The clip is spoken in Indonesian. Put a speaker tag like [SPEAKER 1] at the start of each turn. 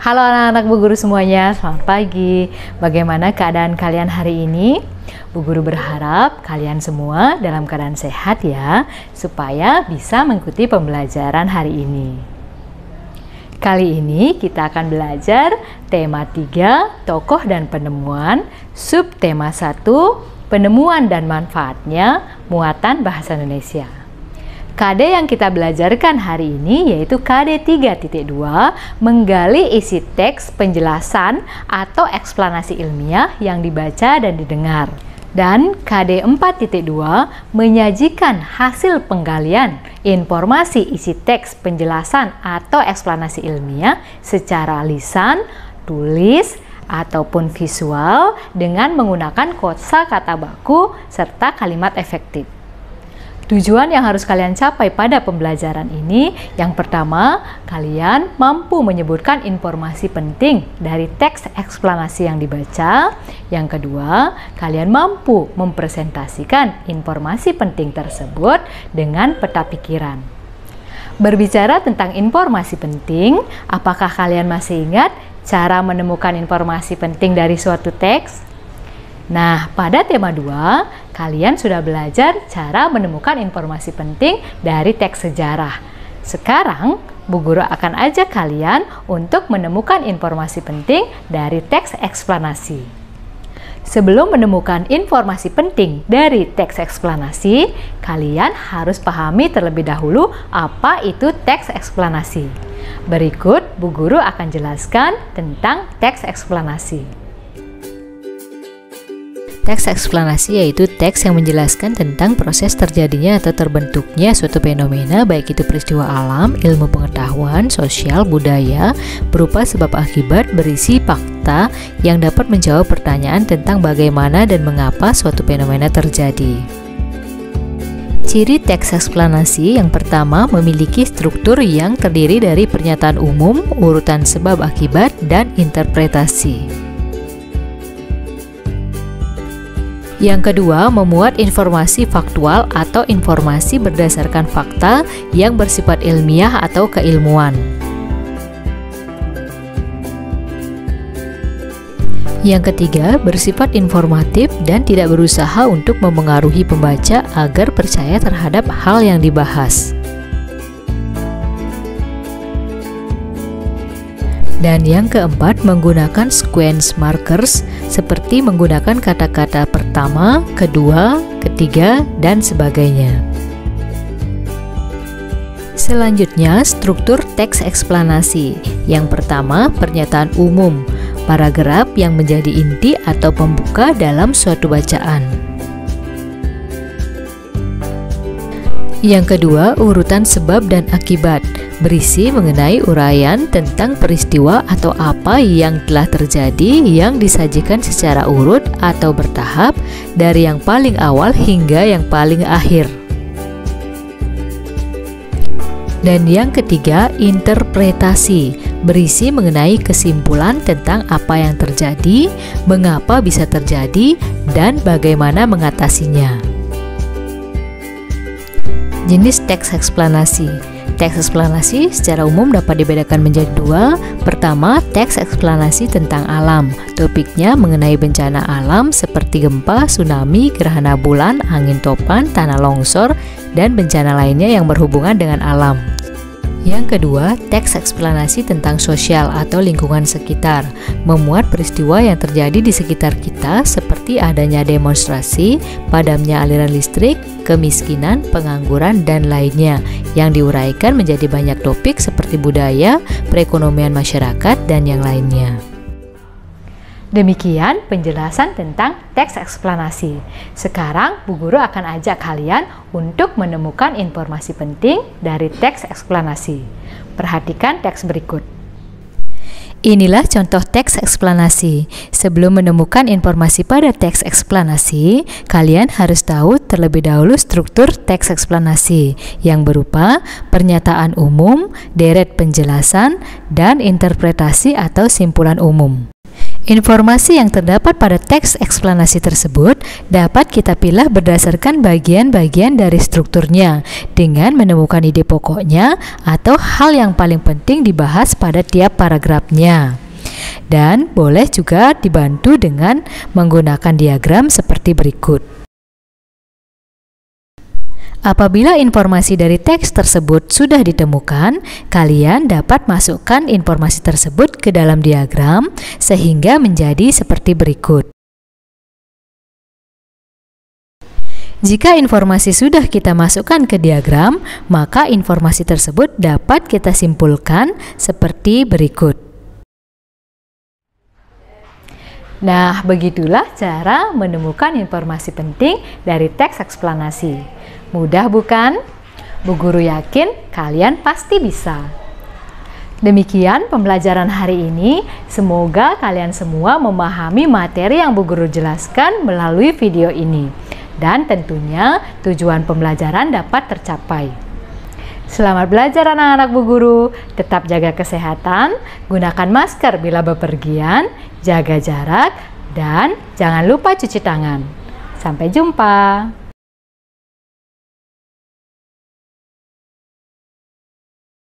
[SPEAKER 1] Halo anak-anak Bu Guru semuanya, selamat pagi. Bagaimana keadaan kalian hari ini? Bu Guru berharap kalian semua dalam keadaan sehat ya, supaya bisa mengikuti pembelajaran hari ini. Kali ini kita akan belajar tema 3, tokoh dan penemuan, subtema 1, penemuan dan manfaatnya, muatan bahasa Indonesia. KD yang kita belajarkan hari ini yaitu KD 3.2, menggali isi teks, penjelasan, atau eksplanasi ilmiah yang dibaca dan didengar. Dan KD 4.2, menyajikan hasil penggalian informasi isi teks, penjelasan, atau eksplanasi ilmiah secara lisan, tulis, ataupun visual dengan menggunakan kosakata baku serta kalimat efektif. Tujuan yang harus kalian capai pada pembelajaran ini, yang pertama, kalian mampu menyebutkan informasi penting dari teks eksplanasi yang dibaca. Yang kedua, kalian mampu mempresentasikan informasi penting tersebut dengan peta pikiran. Berbicara tentang informasi penting, apakah kalian masih ingat cara menemukan informasi penting dari suatu teks? Nah, pada tema 2, kalian sudah belajar cara menemukan informasi penting dari teks sejarah. Sekarang, Bu Guru akan ajak kalian untuk menemukan informasi penting dari teks eksplanasi. Sebelum menemukan informasi penting dari teks eksplanasi, kalian harus pahami terlebih dahulu apa itu teks eksplanasi. Berikut, Bu Guru akan jelaskan tentang teks eksplanasi. Teks eksplanasi yaitu teks yang menjelaskan tentang proses terjadinya atau terbentuknya suatu fenomena, baik itu peristiwa alam, ilmu pengetahuan, sosial, budaya, berupa sebab akibat, berisi fakta yang dapat menjawab pertanyaan tentang bagaimana dan mengapa suatu fenomena terjadi. Ciri teks eksplanasi yang pertama memiliki struktur yang terdiri dari pernyataan umum, urutan sebab akibat, dan interpretasi. Yang kedua, memuat informasi faktual atau informasi berdasarkan fakta yang bersifat ilmiah atau keilmuan. Yang ketiga, bersifat informatif dan tidak berusaha untuk memengaruhi pembaca agar percaya terhadap hal yang dibahas. Dan yang keempat, menggunakan sequence markers seperti menggunakan kata-kata pertama, kedua, ketiga, dan sebagainya. Selanjutnya, struktur teks eksplanasi. Yang pertama, pernyataan umum, paragraf yang menjadi inti atau pembuka dalam suatu bacaan. Yang kedua, urutan sebab dan akibat, berisi mengenai uraian tentang peristiwa atau apa yang telah terjadi yang disajikan secara urut atau bertahap dari yang paling awal hingga yang paling akhir. Dan yang ketiga, interpretasi, berisi mengenai kesimpulan tentang apa yang terjadi, mengapa bisa terjadi, dan bagaimana mengatasinya. Jenis teks eksplanasi. Teks eksplanasi secara umum dapat dibedakan menjadi 2. Pertama, teks eksplanasi tentang alam. Topiknya mengenai bencana alam seperti gempa, tsunami, gerhana bulan, angin topan, tanah longsor, dan bencana lainnya yang berhubungan dengan alam. Yang kedua, teks eksplanasi tentang sosial atau lingkungan sekitar, memuat peristiwa yang terjadi di sekitar kita seperti adanya demonstrasi, padamnya aliran listrik, kemiskinan, pengangguran, dan lainnya yang diuraikan menjadi banyak topik seperti budaya, perekonomian masyarakat, dan yang lainnya. Demikian penjelasan tentang teks eksplanasi. Sekarang Bu Guru akan ajak kalian untuk menemukan informasi penting dari teks eksplanasi. Perhatikan teks berikut. Inilah contoh teks eksplanasi. Sebelum menemukan informasi pada teks eksplanasi, kalian harus tahu terlebih dahulu struktur teks eksplanasi yang berupa pernyataan umum, deret penjelasan, dan interpretasi atau simpulan umum. Informasi yang terdapat pada teks eksplanasi tersebut dapat kita pilih berdasarkan bagian-bagian dari strukturnya dengan menemukan ide pokoknya atau hal yang paling penting dibahas pada tiap paragrafnya. Dan boleh juga dibantu dengan menggunakan diagram seperti berikut. Apabila informasi dari teks tersebut sudah ditemukan, kalian dapat masukkan informasi tersebut ke dalam diagram sehingga menjadi seperti berikut. Jika informasi sudah kita masukkan ke diagram, maka informasi tersebut dapat kita simpulkan seperti berikut. Nah, begitulah cara menemukan informasi penting dari teks eksplanasi. Mudah bukan? Bu Guru yakin kalian pasti bisa. Demikian pembelajaran hari ini. Semoga kalian semua memahami materi yang Bu Guru jelaskan melalui video ini. Dan tentunya tujuan pembelajaran dapat tercapai. Selamat belajar anak-anak Bu Guru. Tetap jaga kesehatan, gunakan masker bila bepergian, jaga jarak, dan jangan lupa cuci tangan. Sampai jumpa.